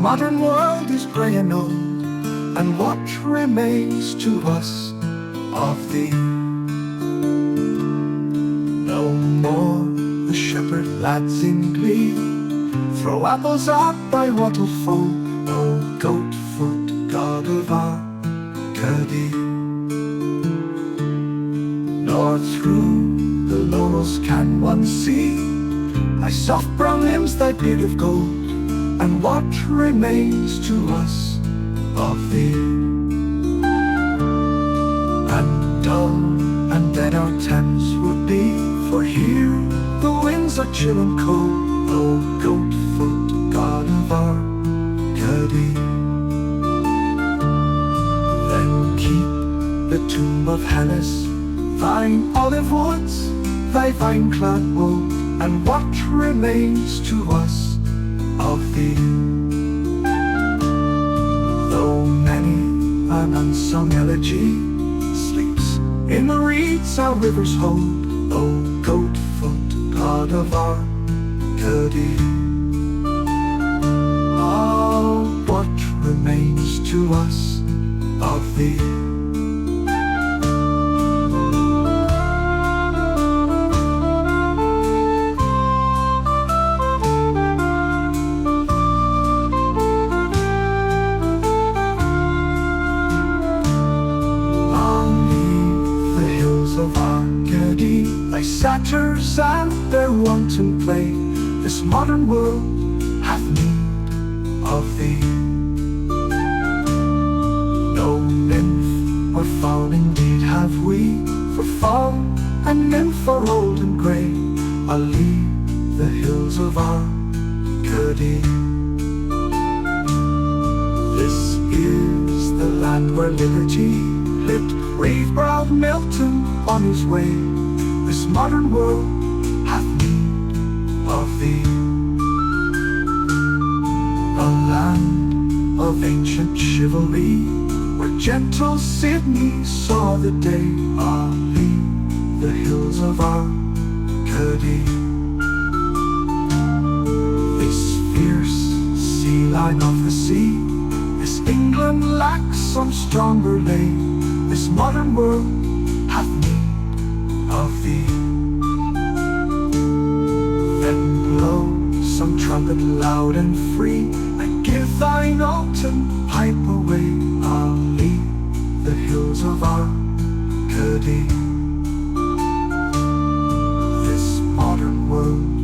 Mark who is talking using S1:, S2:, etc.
S1: modern world is grey and old, and what remains to us of thee? No more the shepherd lads in glee throw apples at thy wattle fold, O goat-foot god of Arcady. Nor through the laurels can one see thy soft brown limbs, thy beard of gold, and what remains to us of thee? And dull and dead our Thames would be, for here the winds are chill and cold, O goat-foot god of Arcady. Then keep the tomb of Hellas, thine olive woods, thy vine-clad wold, and what remains to us of thee? Though many an unsung elegy sleeps in the reeds our rivers hold, O goat-foot god of Arcady. Ah, what remains to us of thee? Of Arcady, thy satyrs and their wanton play, this modern world hath need of thee. No nymph or faun indeed have we, for faun and nymph are old and grey, are leave the hills of Arcady. This is the land where liberty lived brave-browed Milton on his way, this modern world hath need of thee. A land of ancient chivalry, where gentle Sydney saw the day, ah, leave the hills of Arcady. This fierce sea line of the sea, this England lacks some stronger lay, this modern world hath need of thee. Then blow some trumpet loud and free, and give thine autumn pipe away, ah, leave the hills of Arcady. This modern world